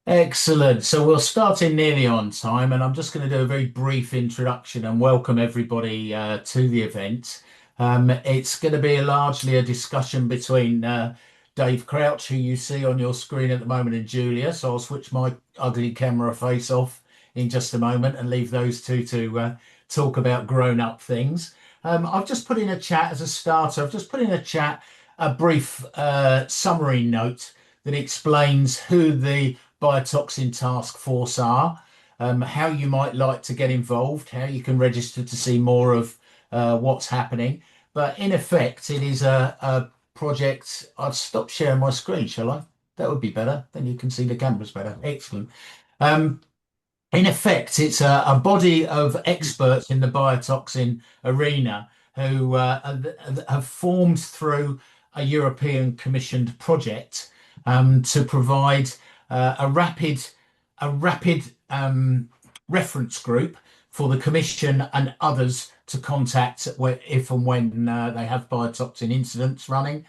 Excellent. So we'll start in nearly on time, and I'm just going to do a very brief introduction and welcome everybody to the event. It's going to be largely a discussion between Dave Crouch, who you see on your screen at the moment, and Julia. So I'll switch my ugly camera face off in just a moment and leave those two to talk about grown-up things. I've just put in a chat as a starter. I've just put in a chat a brief summary note that explains who the Biotoxin Task Force are, how you might like to get involved, how you can register to see more of what's happening. But in effect, it is a project. I'll stop sharing my screen, shall I? That would be better. Then you can see the cameras better. Excellent. Um, in effect, it's a body of experts in the biotoxin arena who have formed through a European commissioned project to provide a rapid reference group for the Commission and others to contact if and when they have biotoxin incidents running.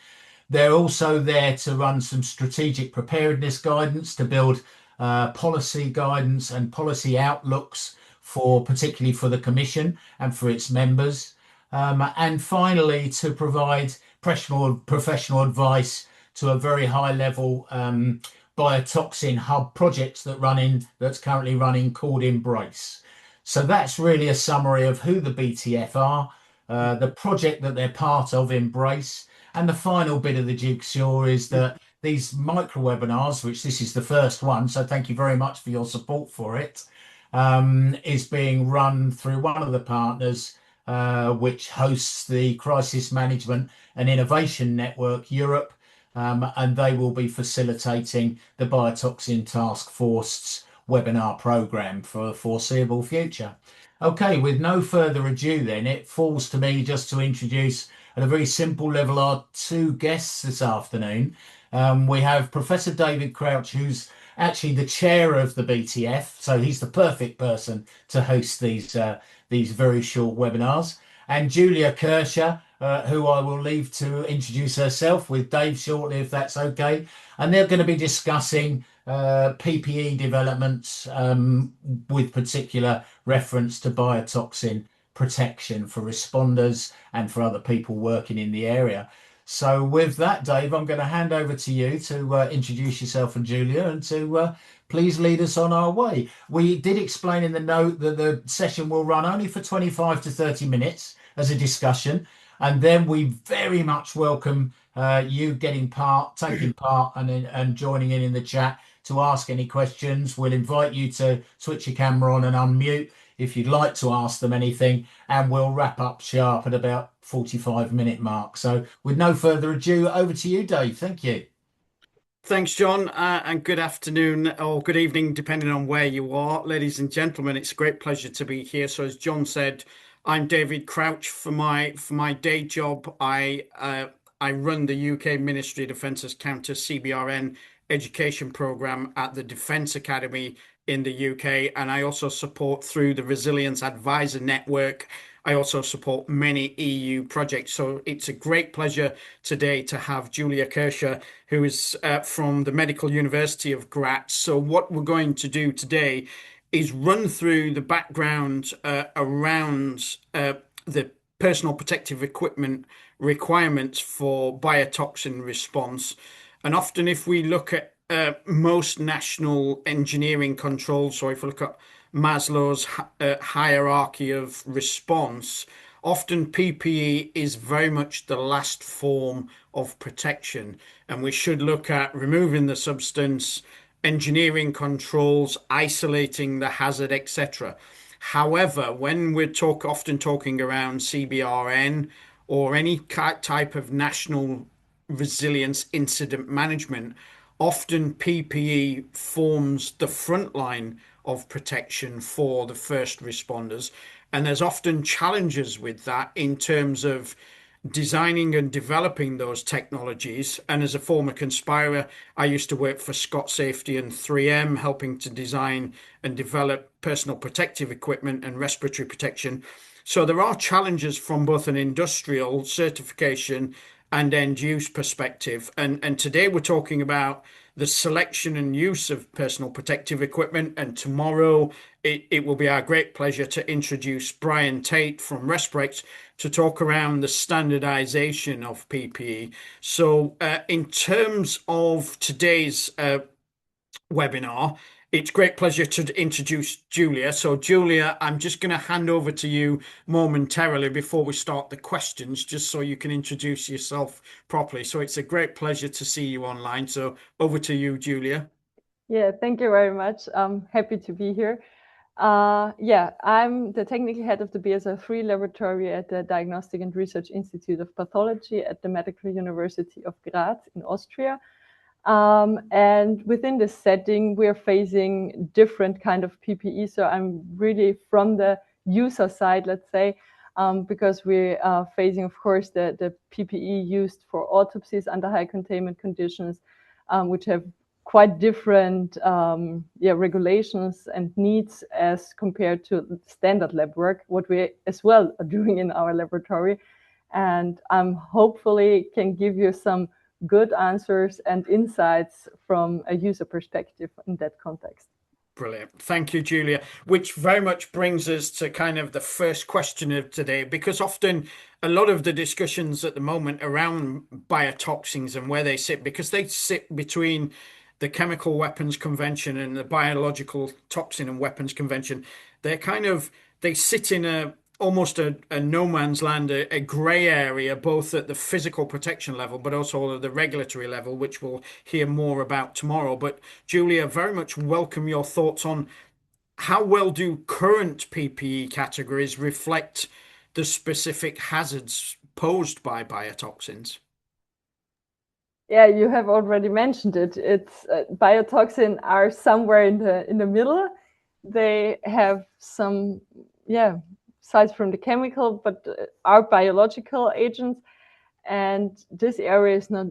They're also there to run some strategic preparedness guidance to build policy guidance and policy outlooks for particularly for the Commission and for its members. And finally, to provide professional advice to a very high level biotoxin hub projects that's currently running called Embrace. So that's really a summary of who the BTF are, the project that they're part of, Embrace. And the final bit of the jigsaw is that these micro webinars, which this is the first one, so thank you very much for your support for it, is being run through one of the partners, which hosts the Crisis Management and Innovation Network Europe, and they will be facilitating the Biotoxin Task Force's webinar program for the foreseeable future. Okay, with no further ado, then it falls to me just to introduce at a very simple level our two guests this afternoon. We have Professor David Crouch, who's actually the chair of the BTF, so he's the perfect person to host these very short webinars. And Julia Kirscher, who I will leave to introduce herself with Dave shortly, if that's okay. And they're going to be discussing PPE developments with particular reference to biotoxin protection for responders and for other people working in the area. So with that, Dave, I'm going to hand over to you to introduce yourself and Julia and to please lead us on our way. We did explain in the note that the session will run only for 25 to 30 minutes as a discussion. And then we very much welcome you taking part and joining in the chat to ask any questions. We'll invite you to switch your camera on and unmute if you'd like to ask them anything, and we'll wrap up sharp at about 45-minute mark. So with no further ado, over to you, Dave. Thank you. Thanks, John, and good afternoon or good evening, depending on where you are. Ladies and gentlemen, it's a great pleasure to be here. So as John said, I'm David Crouch. For my day job, I run the UK Ministry of Defence's Counter CBRN education program at the Defence Academy in the UK, and I also support through the Resilience Advisor Network. I also support many EU projects. So it's a great pleasure today to have Julia Kirscher, who is from the Medical University of Graz. So what we're going to do today is run through the background around the personal protective equipment requirements for biotoxin response. And often if we look at most national engineering controls, so if we look at Maslow's hierarchy of response, often PPE is very much the last form of protection. And we should look at removing the substance, engineering controls, isolating the hazard, etc. However, when we're often talking around CBRN or any type of national resilience incident management, often PPE forms the front line of protection for the first responders. And there's often challenges with that in terms of designing and developing those technologies. And as a former conspirer, I used to work for Scott Safety and 3M, helping to design and develop personal protective equipment and respiratory protection. So there are challenges from both an industrial certification and end use perspective. And today we're talking about the selection and use of personal protective equipment. And tomorrow it will be our great pleasure to introduce Brian Tate from Respirate to talk around the standardization of PPE. So, in terms of today's webinar, it's great pleasure to introduce Julia. So, Julia, I'm just going to hand over to you momentarily before we start the questions, just so you can introduce yourself properly. So, it's a great pleasure to see you online. So, over to you, Julia. Yeah, thank you very much. I'm happy to be here. Yeah, I'm the technical head of the BSL-3 laboratory at the Diagnostic and Research Institute of Pathology at the Medical University of Graz in Austria. And within this setting, we're facing different kind of PPE. So I'm really from the user side, let's say, because we are facing, of course, the PPE used for autopsies under high containment conditions, which have quite different regulations and needs as compared to standard lab work, what we as well are doing in our laboratory. And hopefully can give you some good answers and insights from a user perspective in that context. Brilliant. Thank you, Julia. Which very much brings us to kind of the first question of today, because often a lot of the discussions at the moment around biotoxins and where they sit, because they sit between the Chemical Weapons Convention and the Biological Toxin and Weapons Convention, they sit in almost a no man's land, a grey area, both at the physical protection level, but also at the regulatory level, which we'll hear more about tomorrow. But Julia, very much welcome your thoughts on how well do current PPE categories reflect the specific hazards posed by biotoxins? Yeah, you have already mentioned it. It's biotoxin are somewhere in the middle. They have some sides from the chemical, but are biological agents. And this area is not,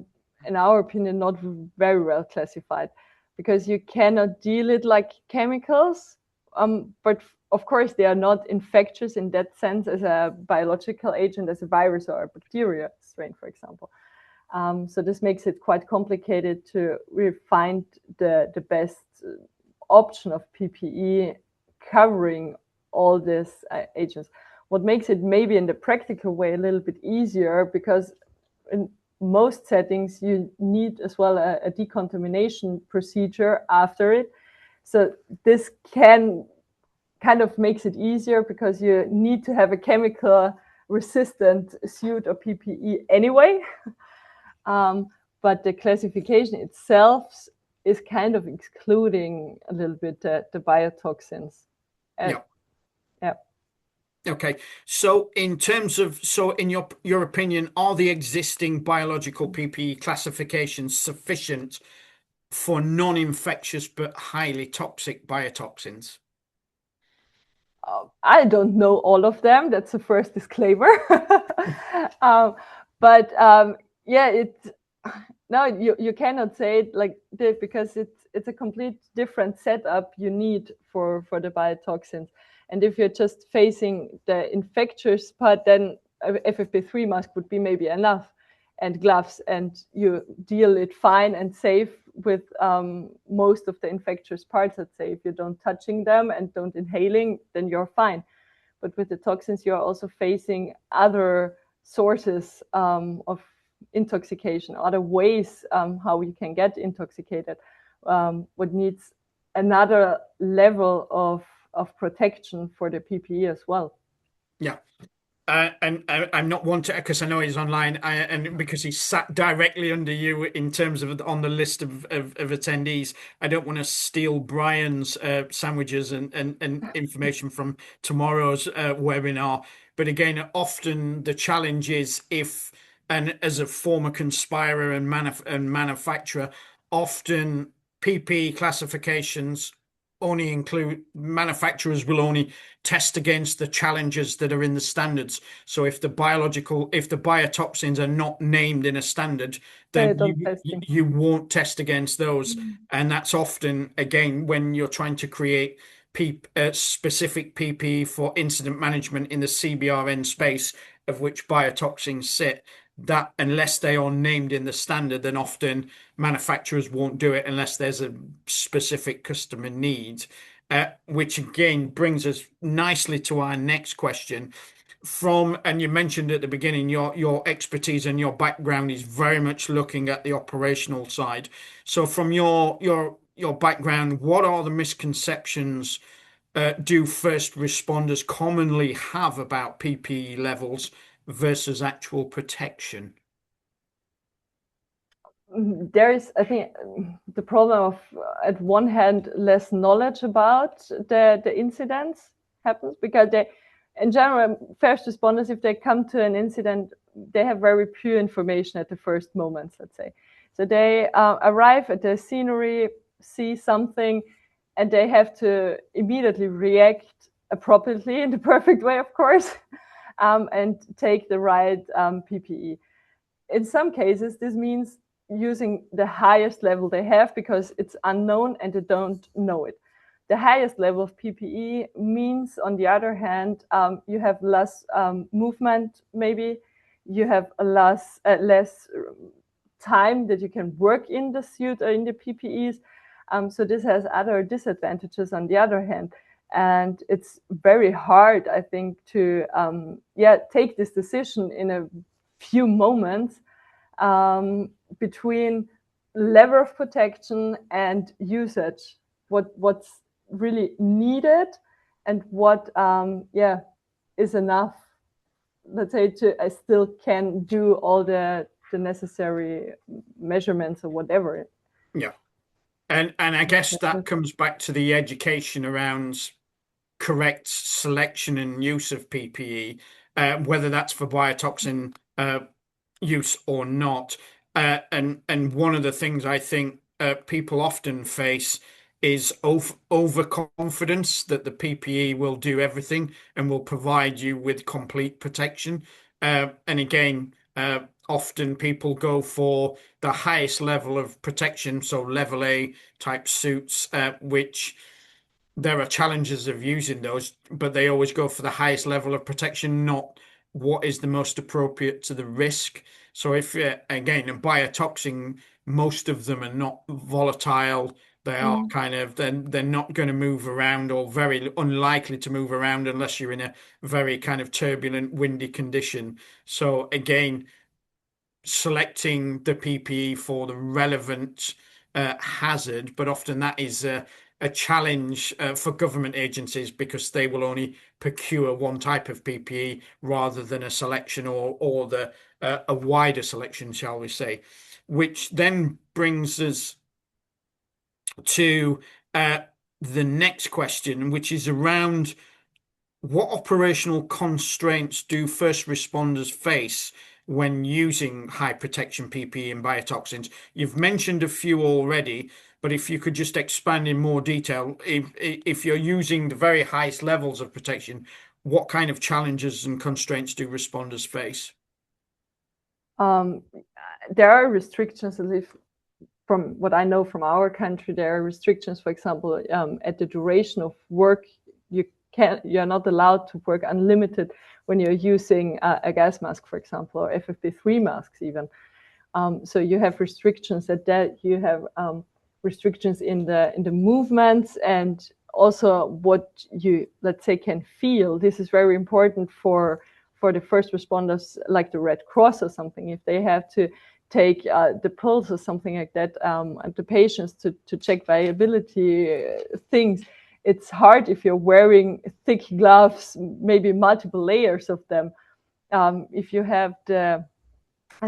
in our opinion, not very well classified, because you cannot deal it like chemicals. But of course, they are not infectious in that sense as a biological agent, as a virus or a bacteria strain, for example. So this makes it quite complicated to really find the best option of PPE covering all these agents. What makes it maybe in the practical way a little bit easier, because in most settings you need as well a decontamination procedure after it. So this can kind of makes it easier, because you need to have a chemical resistant suit or PPE anyway. But the classification itself is kind of excluding a little bit the biotoxins. Yeah. Yeah. Okay. So in terms of, in your opinion, are the existing biological PPE classifications sufficient for non-infectious but highly toxic biotoxins? I don't know all of them. That's the first disclaimer. But you cannot say it like this, because it's a complete different setup you need for the biotoxins. And if you're just facing the infectious part, then FFP3 mask would be maybe enough, and gloves, and you deal it fine and safe with most of the infectious parts. Let's say if you don't touching them and don't inhaling, then you're fine. But with the toxins, you're also facing other sources of intoxication, other ways how you can get intoxicated, what needs another level of protection for the PPE as well. Yeah. And I'm not one to, because I know he's online, and because he sat directly under you in terms of on the list of attendees, I don't want to steal Brian's sandwiches and information from tomorrow's webinar. But again, often the challenge is and as a former conspirer and manufacturer, often PPE classifications only include, manufacturers will only test against the challenges that are in the standards. So if the biotoxins are not named in a standard, then you won't test against those. And that's often, again, when you're trying to create specific PPE for incident management in the CBRN space, of which biotoxins sit, that unless they are named in the standard, then often manufacturers won't do it unless there's a specific customer need. Which again brings us nicely to our next question. And you mentioned at the beginning, your expertise and your background is very much looking at the operational side. So from your background, what are the misconceptions do first responders commonly have about PPE levels versus actual protection? There is, I think, the problem of, at one hand, less knowledge about the incidents happens, because they, in general, first responders, if they come to an incident, they have very pure information at the first moments, let's say. So they arrive at the scenery, see something, and they have to immediately react appropriately, in the perfect way, of course, and take the right PPE. In some cases, this means using the highest level they have because it's unknown and they don't know it. The highest level of PPE means, on the other hand, you have less movement, maybe you have less time that you can work in the suit or in the PPEs. So this has other disadvantages on the other hand. And it's very hard, I think, to take this decision in a few moments between level of protection and usage, what's really needed and what is enough, let's say, to I still can do all the necessary measurements or whatever. Yeah. And I guess that comes back to the education around correct selection and use of PPE, whether that's for biotoxin use or not. And one of the things I think people often face is overconfidence that the PPE will do everything and will provide you with complete protection. And again, often people go for the highest level of protection, so level A type suits, which there are challenges of using those, but they always go for the highest level of protection, not what is the most appropriate to the risk. So if, again, a biotoxin, most of them are not volatile. They are kind of, they're not going to move around, or very unlikely to move around unless you're in a very kind of turbulent, windy condition. So again, selecting the PPE for the relevant hazard, but often that is a challenge for government agencies because they will only procure one type of PPE rather than a selection or a wider selection, shall we say, which then brings us to the next question, which is around what operational constraints do first responders face when using high protection PPE and biotoxins? You've mentioned a few already, but if you could just expand in more detail, if you're using the very highest levels of protection, what kind of challenges and constraints do responders face? There are restrictions, at least from what I know from our country. There are restrictions, for example, at the duration of work. You're not allowed to work unlimited when you're using a gas mask, for example, or FFP3 masks even. So you have restrictions at that. You have restrictions in the movements, and also what you, let's say, can feel. This is very important for the first responders, like the Red Cross or something. If they have to take the pulse or something like that, and the patients to check viability things. It's hard if you're wearing thick gloves, maybe multiple layers of them. If you have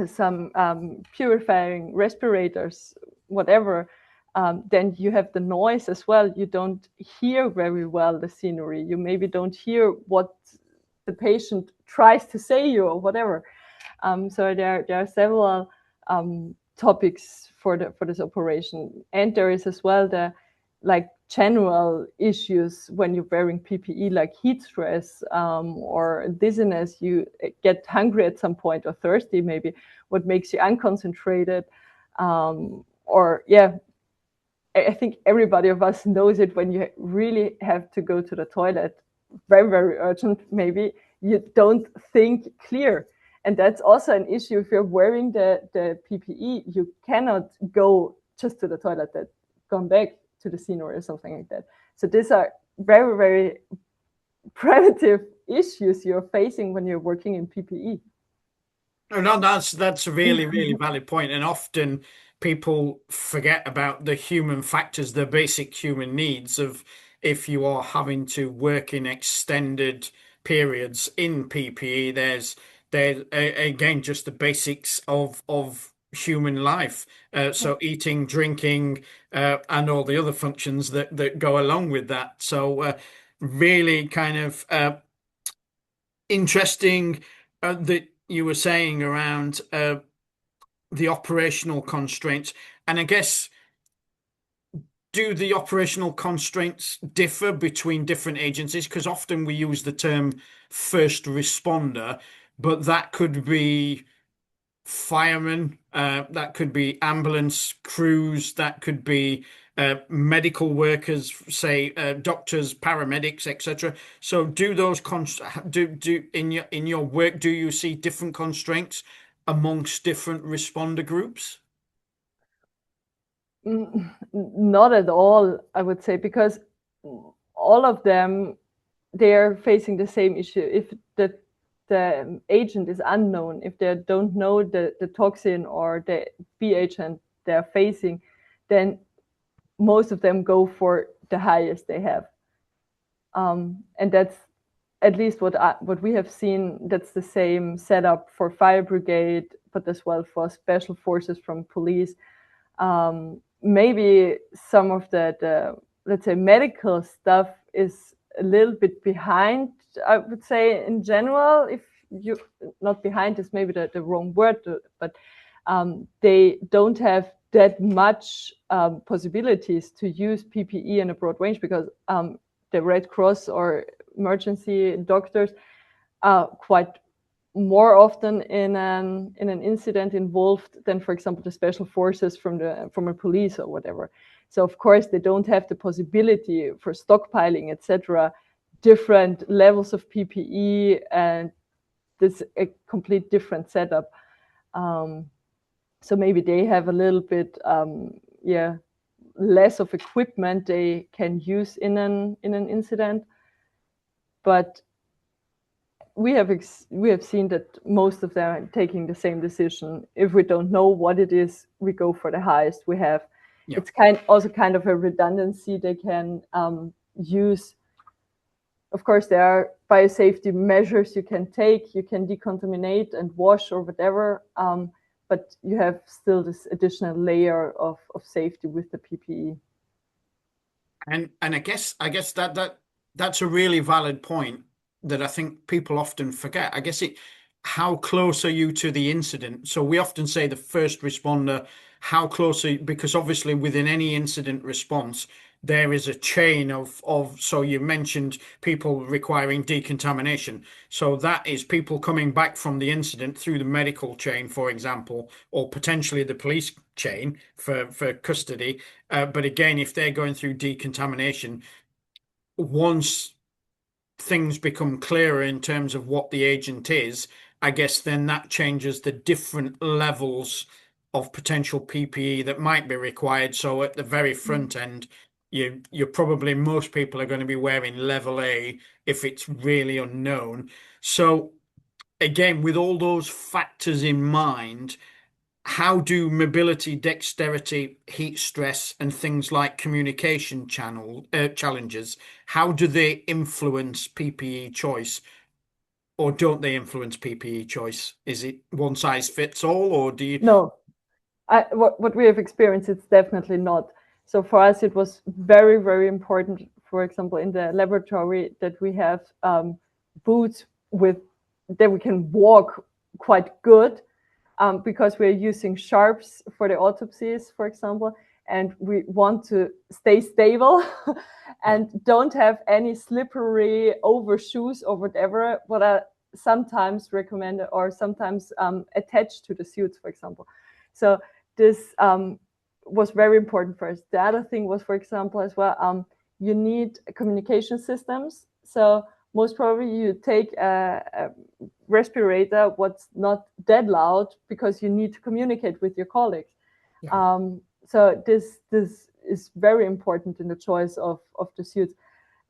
some purifying respirators, whatever, then you have the noise as well. You don't hear very well the scenery. You maybe don't hear what the patient tries to say you or whatever. So there are several topics for this operation, and there is as well the general issues when you're wearing PPE, like heat stress or dizziness. You get hungry at some point, or thirsty maybe, what makes you unconcentrated. I think everybody of us knows it when you really have to go to the toilet, very, very urgent, maybe you don't think clear. And that's also an issue. If you're wearing the PPE, you cannot go just to the toilet, that come back to the scene or something like that. So these are very, very primitive issues you're facing when you're working in PPE. No, that's a really, really valid point. And often people forget about the human factors, the basic human needs of if you are having to work in extended periods in PPE, there's again just the basics of human life. So eating, drinking, and all the other functions that go along with that. So really kind of interesting that you were saying around the operational constraints. And I guess, do the operational constraints differ between different agencies? Because often we use the term first responder, but that could be firemen, that could be ambulance crews, that could be medical workers, say doctors, paramedics, etc. So, do those do in your work, do you see different constraints amongst different responder groups? Not at all, I would say, because all of them, they are facing the same issue. If the agent is unknown, if they don't know the toxin or the B agent they're facing, then most of them go for the highest they have. And that's at least what we have seen. That's the same setup for fire brigade, but as well for special forces from police. Maybe some of the let's say medical stuff is a little bit behind, I would say, in general. If you not behind is maybe the wrong word, but they don't have that much possibilities to use PPE in a broad range, because the Red Cross or emergency doctors are quite more often in an incident involved than, for example, the special forces from a police or whatever. So of course they don't have the possibility for stockpiling, etc., different levels of PPE, and this a complete different setup. So maybe they have a little bit less of equipment they can use in an incident, but we have seen that most of them are taking the same decision. If we don't know what it is, we go for the highest we have. Yeah. It's also kind of a redundancy they can use. Of course, there are biosafety measures you can take. You can decontaminate and wash or whatever, but you have still this additional layer of safety with the PPE. And I guess that's a really valid point that I think people often forget. I guess how close are you to the incident? So we often say the first responder, how close are you? Because obviously within any incident response, there is a chain of, so you mentioned people requiring decontamination. So that is people coming back from the incident through the medical chain, for example, or potentially the police chain for custody. But again, if they're going through decontamination, once things become clearer in terms of what the agent is, I guess then that changes the different levels of potential PPE that might be required. So at the very front end, you're probably, most people are going to be wearing level A if it's really unknown. So again, with all those factors in mind, how do mobility, dexterity, heat stress, and things like communication challenges, how do they influence PPE choice? Or don't they influence PPE choice? Is it one size fits all, or do you? No, what we have experienced, it's definitely not. So for us, it was very, very important, for example, in the laboratory, that we have boots that we can walk quite good, because we're using sharps for the autopsies, for example, and we want to stay stable and don't have any slippery overshoes or whatever, what are sometimes recommended or sometimes attached to the suits, for example. So this was very important for us. The other thing was, for example, as well, you need communication systems. So most probably you take respirator what's not that loud because you need to communicate with your colleagues. Yeah. So this is very important in the choice of the suits.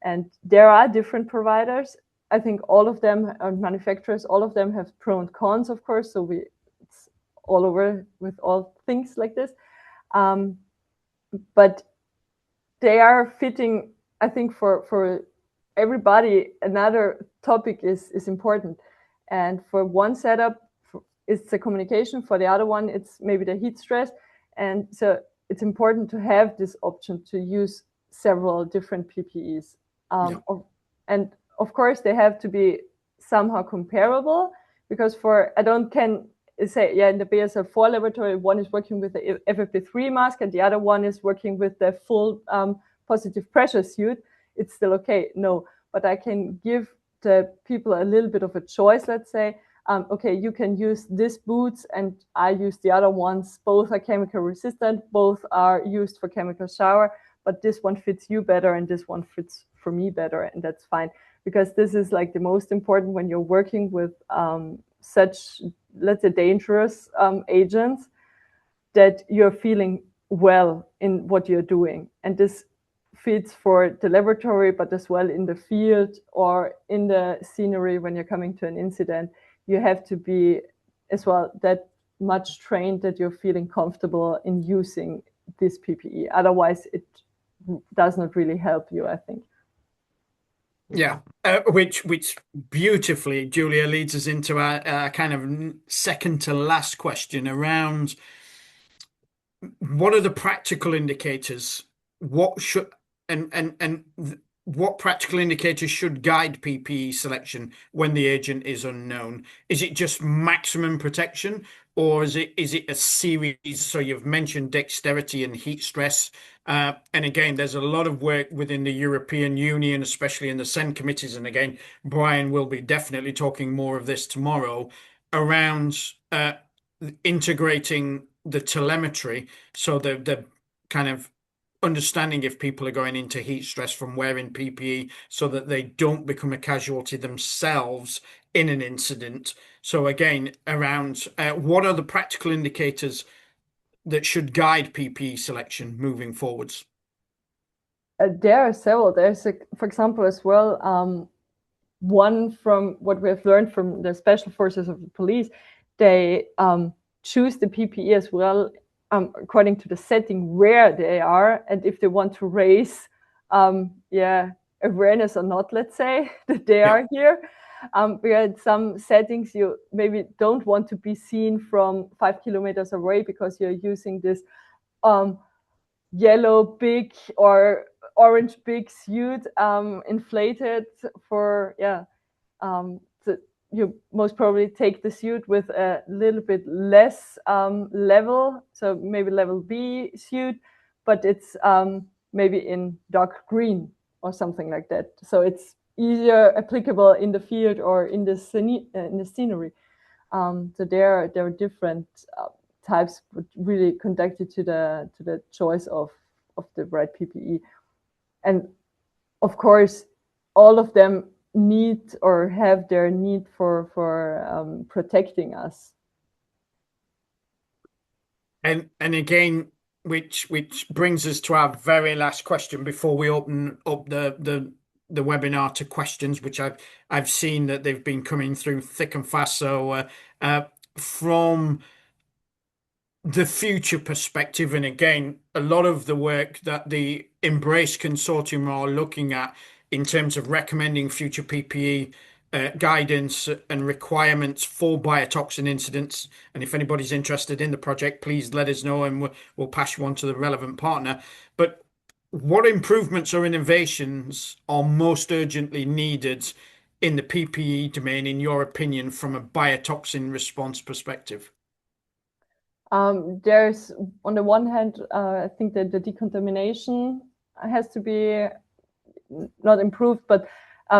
And there are different providers. I think all of them are manufacturers, all of them have pros and cons, of course. So it's all over with all things like this. But they are fitting, I think, for everybody. Another topic is important. And for one setup, it's the communication. For the other one, it's maybe the heat stress. And so it's important to have this option to use several different PPEs. And of course, they have to be somehow comparable, because can say, in the BSL-4 laboratory, one is working with the FFP3 mask and the other one is working with the full positive pressure suit. It's still okay. No, but I can give the people a little bit of a choice. Let's say, okay, you can use these boots and I use the other ones. Both are chemical resistant. Both are used for chemical shower, but this one fits you better and this one fits for me better. And that's fine, because this is like the most important when you're working with such, let's say, dangerous agents, that you're feeling well in what you're doing. And this fits for the laboratory, but as well in the field or in the scenery when you're coming to an incident. You have to be as well that much trained that you're feeling comfortable in using this PPE. Otherwise, it does not really help you, I think. Yeah, which beautifully, Julia, leads us into our kind of second to last question around what are the practical indicators? What should and what practical indicators should guide PPE selection when the agent is unknown? Is it just maximum protection, or is it a series? So you've mentioned dexterity and heat stress. And again, there's a lot of work within the European Union, especially in the SEN committees. And again, Brian will be definitely talking more of this tomorrow around integrating the telemetry. So the kind of understanding if people are going into heat stress from wearing PPE so that they don't become a casualty themselves in an incident. So again, around what are the practical indicators that should guide PPE selection moving forwards? There are several. There's, for example, as well, one from what we have learned from the special forces of the police, they choose the PPE as well according to the setting where they are, and if they want to raise awareness or not, let's say, that they are here. Because in some settings you maybe don't want to be seen from 5 kilometers away because you're using this yellow big or orange big suit inflated for so you most probably take the suit with a little bit less level, so maybe level B suit, but it's maybe in dark green or something like that. So it's easier applicable in the field or in the scenery. So there are different types, but really conducted to the choice of the right PPE. And of course, all of them need or have their need for protecting us. And again, which brings us to our very last question before we open up the webinar to questions, which I've seen that they've been coming through thick and fast. So from the future perspective, and again, a lot of the work that the Embrace Consortium are looking at in terms of recommending future PPE guidance and requirements for biotoxin incidents. And if anybody's interested in the project, please let us know and we'll pass you on to the relevant partner. But what improvements or innovations are most urgently needed in the PPE domain, in your opinion, from a biotoxin response perspective? There's, on the one hand, I think that the decontamination has to be not improved, but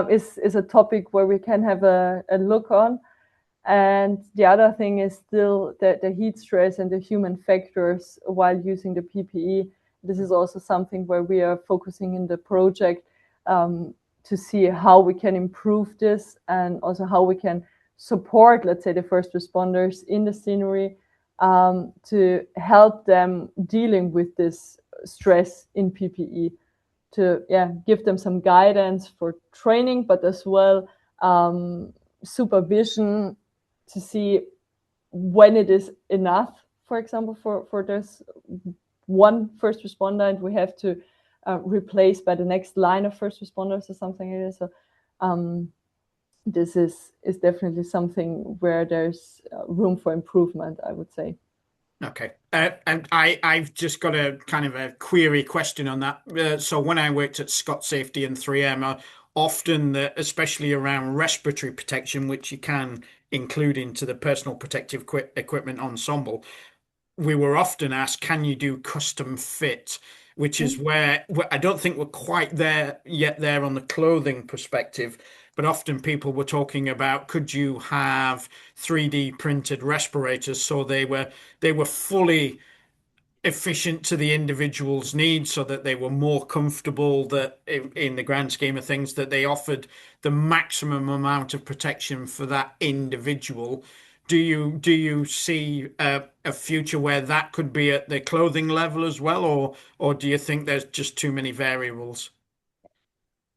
is a topic where we can have a look on. And the other thing is still the heat stress and the human factors while using the PPE. This is also something where we are focusing in the project to see how we can improve this and also how we can support, let's say, the first responders in the scenery, to help them dealing with this stress in PPE, to give them some guidance for training, but as well supervision to see when it is enough, for example, for this one first responder, and we have to replace by the next line of first responders or something like this. So this is definitely something where there's room for improvement, I would say. Okay. And I've just got a kind of a query question on that. So when I worked at Scott Safety and 3M, often, especially around respiratory protection, which you can include into the personal protective equipment ensemble, we were often asked, can you do custom fit? Which is where I don't think we're quite there yet on the clothing perspective, but often people were talking about, could you have 3D printed respirators so they were fully efficient to the individual's needs, so that they were more comfortable, that in the grand scheme of things, that they offered the maximum amount of protection for that individual. Do you see a future where that could be at the clothing level as well, or do you think there's just too many variables?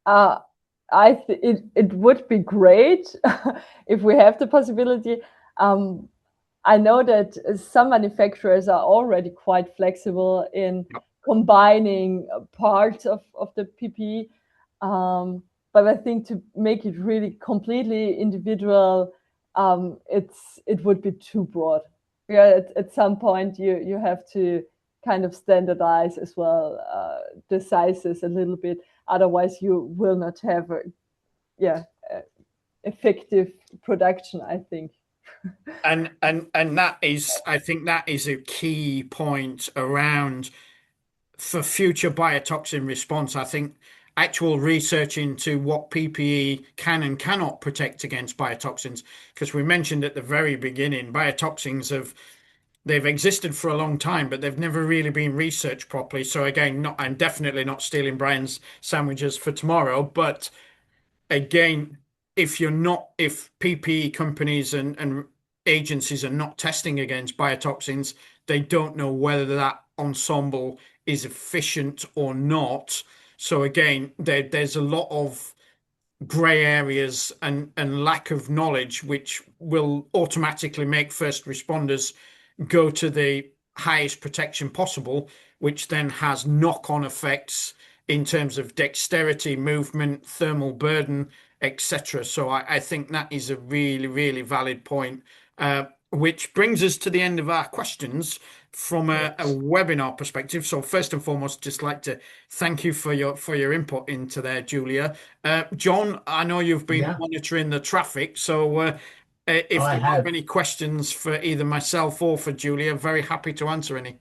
It would be great if we have the possibility. I know that some manufacturers are already quite flexible in combining parts of the PPE, but I think to make it really completely individual, it would be too broad. Yeah, at some point you have to kind of standardize as well the sizes a little bit. Otherwise, you will not have effective production, I think. And that is, I think that is a key point around for future biotoxin response. I think actual research into what PPE can and cannot protect against biotoxins, because we mentioned at the very beginning, biotoxins they've existed for a long time, but they've never really been researched properly. So again, I'm definitely not stealing Brian's sandwiches for tomorrow, but again, if PPE companies and agencies are not testing against biotoxins, they don't know whether that ensemble is efficient or not. So again, there's a lot of grey areas and lack of knowledge, which will automatically make first responders go to the highest protection possible, which then has knock-on effects in terms of dexterity, movement, thermal burden, etc. So I think that is a really, really valid point, which brings us to the end of our questions from a webinar perspective. So first and foremost, just like to thank you for your input into there, Julia. John, I know you've been monitoring the traffic, so if you have any questions for either myself or for Julia, very happy to answer any.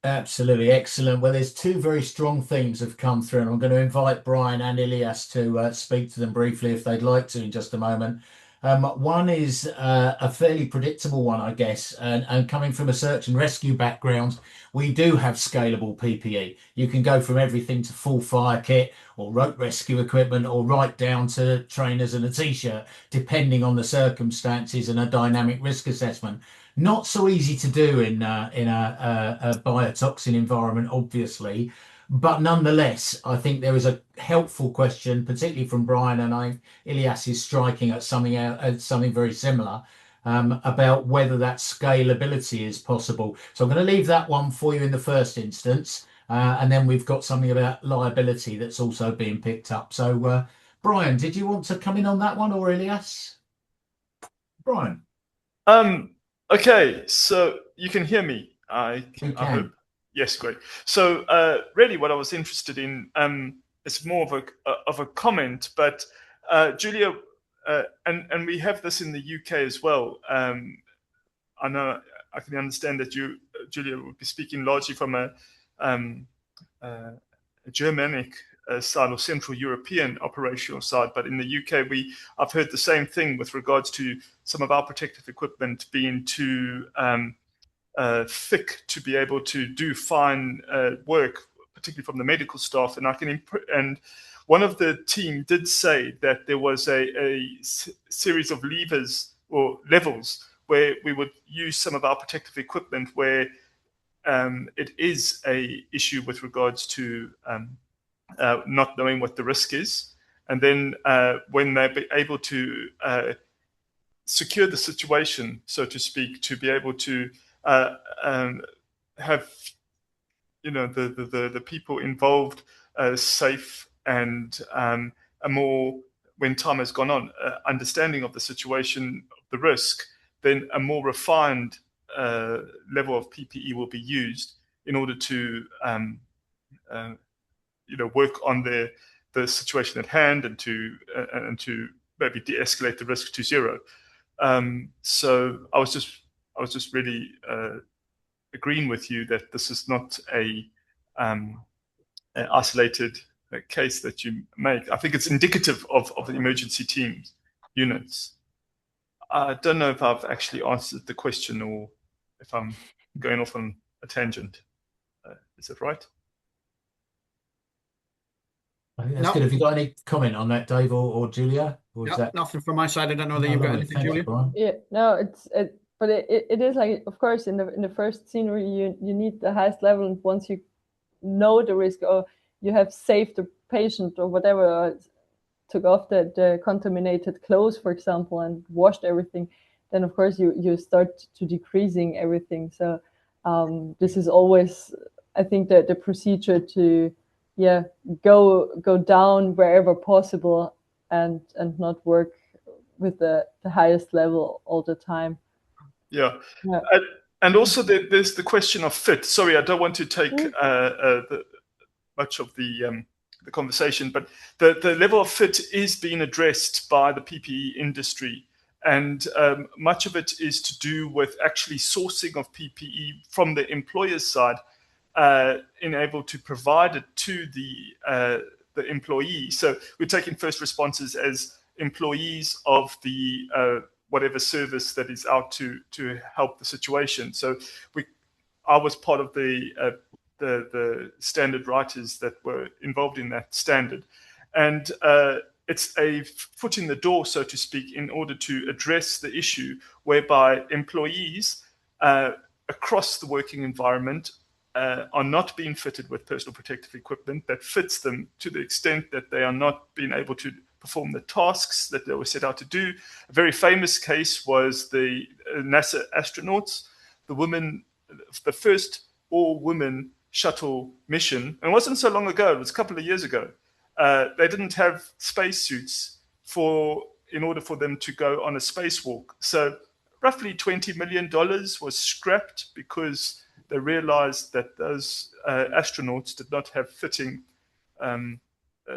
Absolutely excellent. Well, there's two very strong themes have come through, and I'm going to invite Brian and Ilias to speak to them briefly if they'd like to in just a moment. One is a fairly predictable one, I guess, and coming from a search and rescue background, we do have scalable PPE. You can go from everything to full fire kit or rope rescue equipment, or right down to trainers and a t-shirt, depending on the circumstances and a dynamic risk assessment. Not so easy to do in a biotoxin environment, obviously, but nonetheless, I think there is a helpful question, particularly from Brian, and Ilias is striking at something very similar about whether that scalability is possible. So I'm going to leave that one for you in the first instance, and then we've got something about liability that's also being picked up. So, Brian, did you want to come in on that one, or Ilias? Brian. Okay, so you can hear me. I hope. Yes, great. So really what I was interested in is more of a comment, but Julia, and we have this in the UK as well. I know I can understand that Julia, would be speaking largely from a Germanic side or Central European operational side, but in the UK, I've heard the same thing with regards to some of our protective equipment being too thick to be able to do fine work, particularly from the medical staff. And one of the team did say that there was a series of levers or levels where we would use some of our protective equipment where it is a issue with regards to not knowing what the risk is. And then when they're able to secure the situation, so to speak, to be able to have the people involved safe and a more, when time has gone on, understanding of the situation, of the risk, then a more refined level of PPE will be used in order to work on the situation at hand and to maybe de-escalate the risk to zero. So I was just really agreeing with you that this is not an isolated case that you make. I think it's indicative of the emergency teams units. I don't know if I've actually answered the question or if I'm going off on a tangent. Is that right? I think that's good. Have you got any comment on that, Dave or Julia? Or is that nothing from my side? I don't know whether you've got anything, Julia. Yeah, no, but it is like, of course, in the first scenery, you need the highest level, and once you know the risk or you have saved the patient or whatever, took off the contaminated clothes, for example, and washed everything, then of course you start to decreasing everything. So this is always, I think, the procedure to go down wherever possible and not work with the highest level all the time. Yeah. And also there's the question of fit. Sorry, I don't want to take much of the conversation, but the level of fit is being addressed by the PPE industry. And much of it is to do with actually sourcing of PPE from the employer's side, in able to provide it to the employee. So we're taking first responses as employees of the whatever service that is out to help the situation. So I was part of the standard writers that were involved in that standard. And it's a foot in the door, so to speak, in order to address the issue whereby employees across the working environment are not being fitted with personal protective equipment that fits them to the extent that they are not being able to perform the tasks that they were set out to do. A very famous case was the NASA astronauts, the first all-women shuttle mission. And it wasn't so long ago, it was a couple of years ago. They didn't have spacesuits in order for them to go on a spacewalk. So roughly $20 million was scrapped because they realized that those astronauts did not have fitting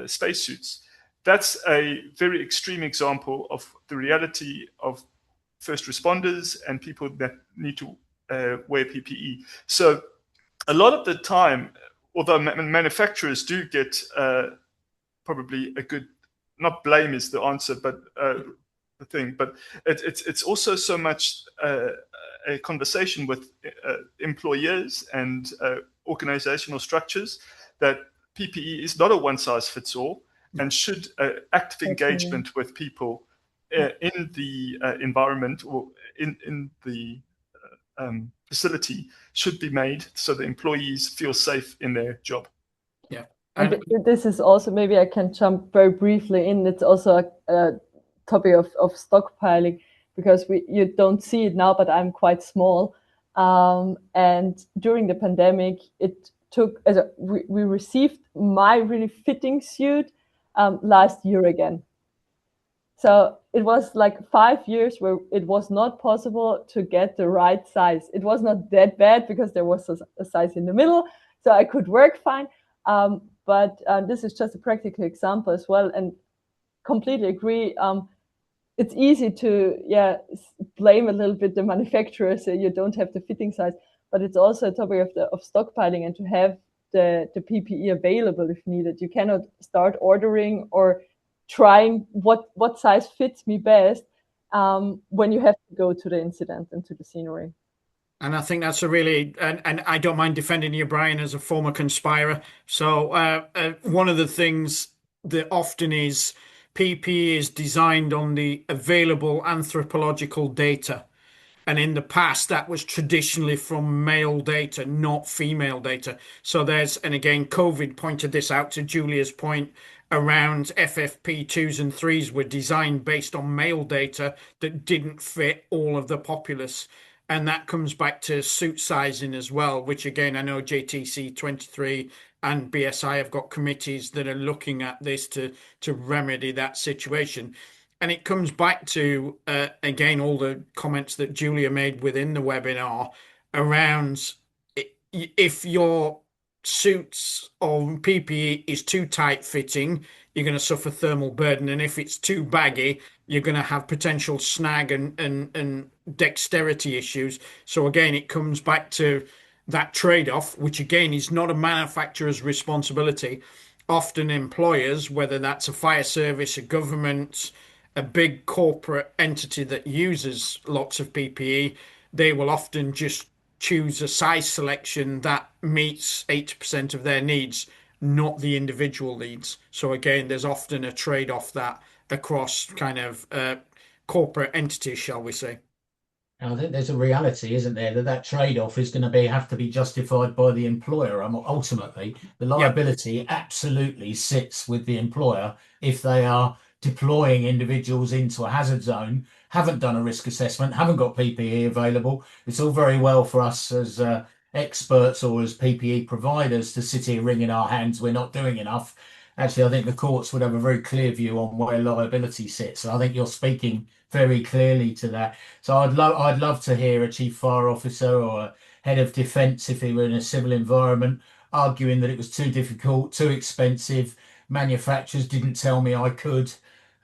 spacesuits. That's a very extreme example of the reality of first responders and people that need to wear PPE. So a lot of the time, although manufacturers do get probably a good, not blame is the answer, but the thing, but it's also so much a conversation with employers and organizational structures that PPE is not a one size fits all, and should active engagement with people in the environment or in the facility should be made so the employees feel safe in their job. Yeah. And this is also, maybe I can jump very briefly in, it's also a topic of stockpiling, because you don't see it now, but I'm quite small. And during the pandemic, it took, we received my really fitting suit last year again. So it was like 5 years where it was not possible to get the right size. It was not that bad because there was a size in the middle, so I could work fine. But this is just a practical example as well, and completely agree. It's easy to blame a little bit the manufacturer, so you don't have the fitting size, but it's also a topic of stockpiling and to have the PPE available if needed. You cannot start ordering or trying what size fits me best when you have to go to the incident and to the scenery. And I think that's a really, and I don't mind defending you, Brian, as a former conspirer. So one of the things that often is PPE is designed on the available anthropological data. And in the past, that was traditionally from male data, not female data. So and again, COVID pointed this out to Julia's point around FFP2s and 3s were designed based on male data that didn't fit all of the populace. And that comes back to suit sizing as well, which again, I know JTC 23 and BSI have got committees that are looking at this to remedy that situation. And it comes back to, again, all the comments that Julia made within the webinar around if your suits or PPE is too tight fitting, you're going to suffer thermal burden. And if it's too baggy, you're going to have potential snag and dexterity issues. So again, it comes back to that trade-off, which again is not a manufacturer's responsibility. Often employers, whether that's a fire service, a government, a big corporate entity that uses lots of PPE, they will often just choose a size selection that meets 80% of their needs, not the individual needs. So again, there's often a trade-off that across kind of corporate entities, shall we say. I think there's a reality, isn't there, that trade-off is going to have to be justified by the employer. Ultimately, the liability absolutely sits with the employer if they are deploying individuals into a hazard zone, haven't done a risk assessment, haven't got PPE available. It's all very well for us as experts or as PPE providers to sit here wringing our hands, we're not doing enough. Actually, I think the courts would have a very clear view on where liability sits. And I think you're speaking very clearly to that. So I'd love to hear a chief fire officer or a head of defence, if he were in a civil environment, arguing that it was too difficult, too expensive. Manufacturers didn't tell me I could.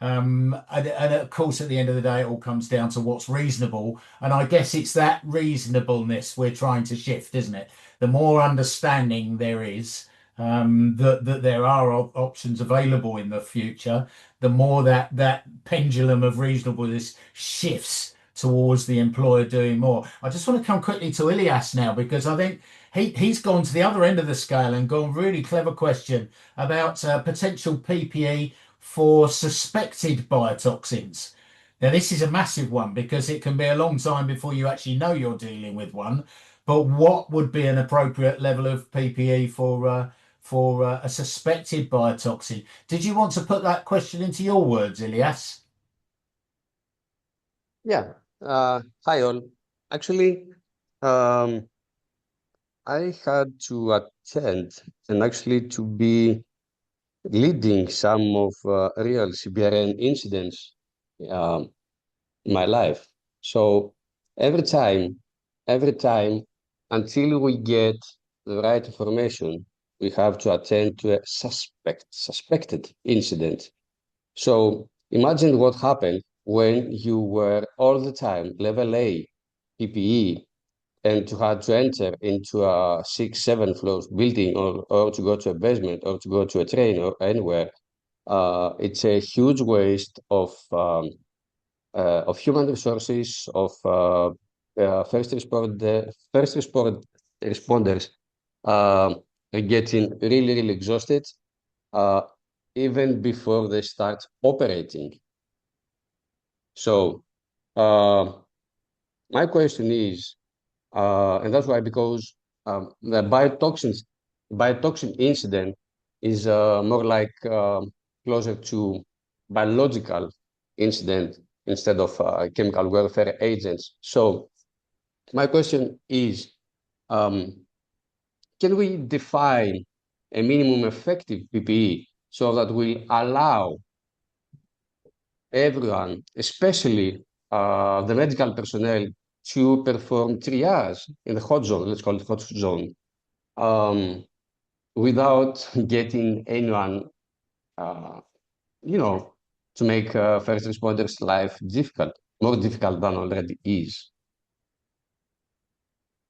And of course, at the end of the day, it all comes down to what's reasonable. And I guess it's that reasonableness we're trying to shift, isn't it? The more understanding there is that there are options available in the future, the more that pendulum of reasonableness shifts towards the employer doing more. I just want to come quickly to Ilias now, because I think he's gone to the other end of the scale and gone really clever question about potential PPE for suspected biotoxins. Now, this is a massive one because it can be a long time before you actually know you're dealing with one. But what would be an appropriate level of PPE for a suspected biotoxin? Did you want to put that question into your words, Ilias? Yeah. Hi all. Actually, I had to attend and actually to be leading some of real CBRN incidents in my life. So every time, until we get the right information, we have to attend to a suspected incident. So imagine what happened when you were all the time level A PPE and you had to enter into a 6-7 floors building or to go to a basement or to go to a train or anywhere. It's a huge waste of human resources, of first responders getting really exhausted even before they start operating. So my question is, and that's why, because the biotoxin incident is more like closer to biological incident instead of chemical warfare agents. So my question is, can we define a minimum effective PPE so that we allow everyone, especially the medical personnel, to perform triage in the hot zone, let's call it hot zone, without getting anyone, to make first responders' life more difficult than already is.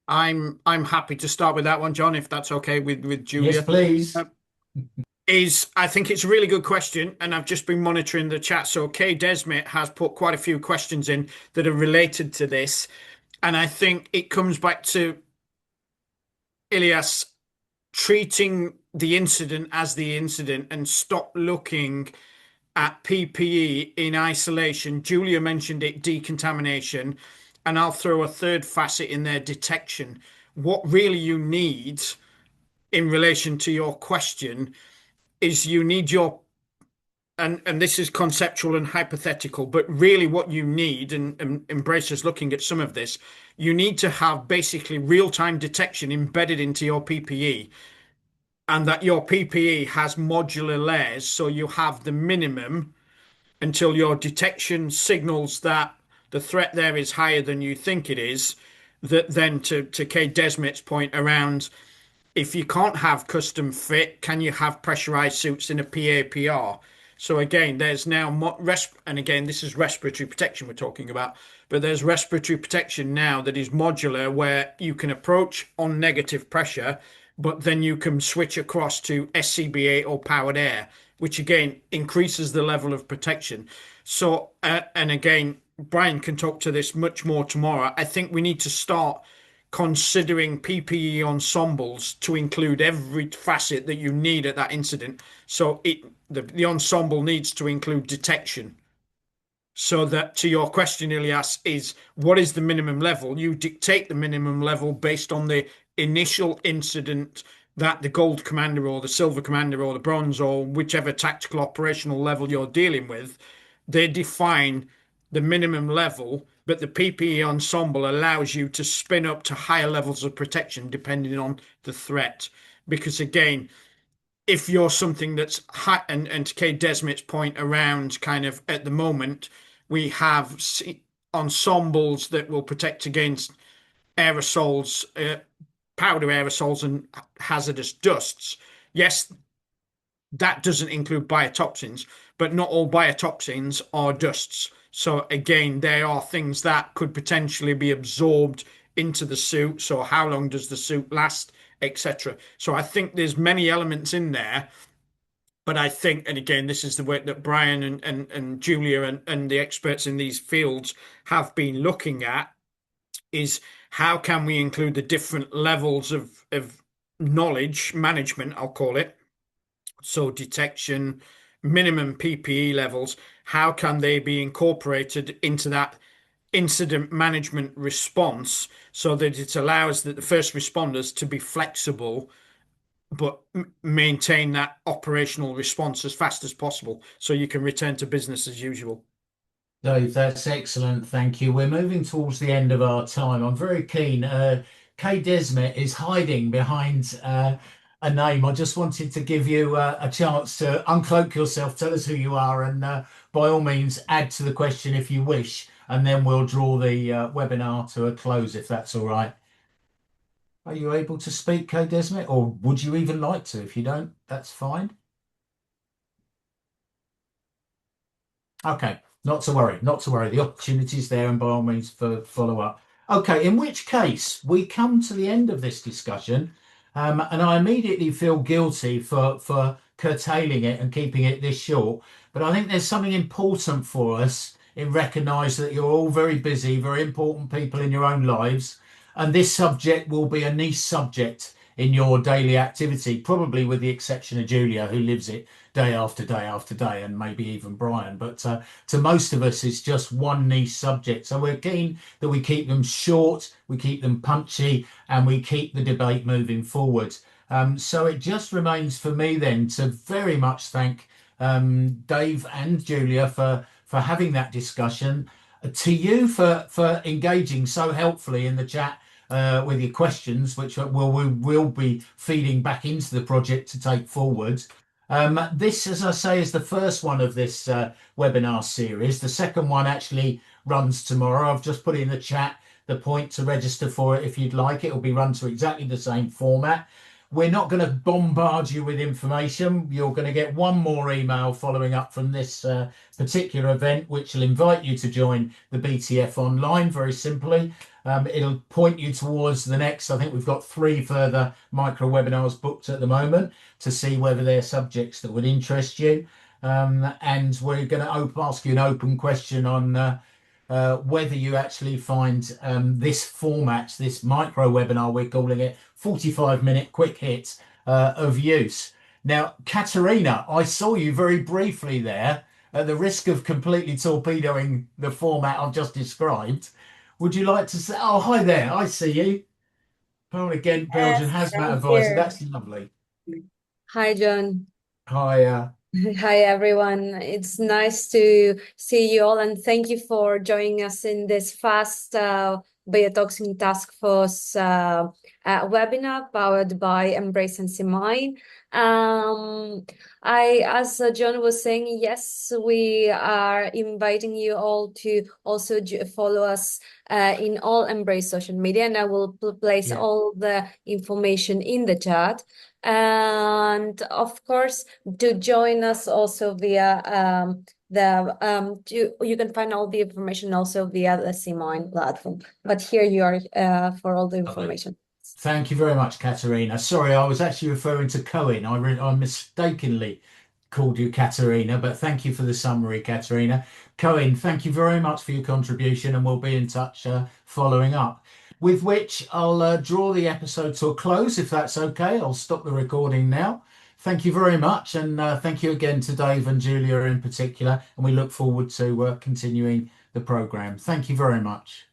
I'm happy to start with that one, John, if that's okay with Julia. Yes, please. I think it's a really good question, and I've just been monitoring the chat. So Kay Desmit has put quite a few questions in that are related to this. And I think it comes back to Ilias treating the incident as the incident and stop looking at PPE in isolation. Julia mentioned it, decontamination, and I'll throw a third facet in there, detection. What really you need in relation to your question is you need your, and this is conceptual and hypothetical, but really what you need, and Embrace is looking at some of this, you need to have basically real-time detection embedded into your PPE, and that your PPE has modular layers, so you have the minimum until your detection signals that the threat there is higher than you think it is. That then, to Kay Desmet's point around, if you can't have custom fit, can you have pressurized suits in a PAPR? So again, there's now and again, this is respiratory protection we're talking about, but there's respiratory protection now that is modular, where you can approach on negative pressure, but then you can switch across to SCBA or powered air, which again increases the level of protection. So, and again, Brian can talk to this much more tomorrow. I think we need to start considering PPE ensembles to include every facet that you need at that incident. So the ensemble needs to include detection. So that, to your question, Ilias, is what is the minimum level? You dictate the minimum level based on the initial incident that the gold commander or the silver commander or the bronze or whichever tactical operational level you're dealing with, they define the minimum level, but the PPE ensemble allows you to spin up to higher levels of protection depending on the threat. Because again, if you're something that's high, and to Kay Desmet's point around kind of at the moment, we have ensembles that will protect against aerosols, powder aerosols and hazardous dusts. Yes, that doesn't include biotoxins, but not all biotoxins are dusts. So again, there are things that could potentially be absorbed into the suit. So how long does the suit last, etc. So I think there's many elements in there. But I think, and again, this is the work that Brian and Julia and the experts in these fields have been looking at, is how can we include the different levels of knowledge management, I'll call it. So detection, minimum PPE levels, how can they be incorporated into that incident management response so that it allows the first responders to be flexible but maintain that operational response as fast as possible so you can return to business as usual. Dave, that's excellent. Thank you. We're moving towards the end of our time. I'm very keen. Kay Desmet is hiding behind a name. I just wanted to give you a chance to uncloak yourself, tell us who you are, and by all means add to the question if you wish, and then we'll draw the webinar to a close if that's all right. Are you able to speak, Kay Desmet, or would you even like to? If you don't, that's fine. Okay, not to worry, not to worry. The opportunity's there, and by all means, for follow up. Okay, in which case we come to the end of this discussion, and I immediately feel guilty for curtailing it and keeping it this short. But I think there's something important for us in recognise that you're all very busy, very important people in your own lives. And this subject will be a niche subject in your daily activity, probably with the exception of Julia, who lives it day after day after day, and maybe even Brian. But to most of us, it's just one niche subject. So we're keen that we keep them short, we keep them punchy, and we keep the debate moving forward. So it just remains for me then to very much thank Dave and Julia for having that discussion. To you for engaging so helpfully in the chat with your questions, which we will be feeding back into the project to take forward. This, as I say, is the first one of this webinar series. The second one actually runs tomorrow. I've just put in the chat the point to register for it if you'd like. It will be run to exactly the same format. We're not going to bombard you with information. You're going to get one more email following up from this particular event, which will invite you to join the BTF online, very simply. It'll point you towards the next. I think we've got 3 further micro webinars booked at the moment to see whether they're subjects that would interest you. And we're going to ask you an open question on whether you actually find this format, this micro webinar, we're calling it 45-minute quick hit of use. Now, Katerina, I saw you very briefly there at the risk of completely torpedoing the format I've just described, would you like to say, oh, hi there, I see you. Oh, again, Belgian Yes, hazmat I'm advisor. here. That's lovely. Hi, John. Hi, Hi, everyone. It's nice to see you all, and thank you for joining us in this fast Biotoxin Task Force webinar powered by Embrace and Simine. As John was saying, yes, we are inviting you all to also follow us in all Embrace social media, and I will place all the information in the chat. And of course, to join us also via you can find all the information also via the Simine platform. But here you are for all the information. Thank you very much, Katerina. Sorry, I was actually referring to Cohen. I mistakenly called you Katerina, but thank you for the summary, Katerina. Cohen, thank you very much for your contribution, and we'll be in touch following up. With which I'll draw the episode to a close, if that's okay. I'll stop the recording now. Thank you very much, and thank you again to Dave and Julia in particular, and we look forward to continuing the programme. Thank you very much.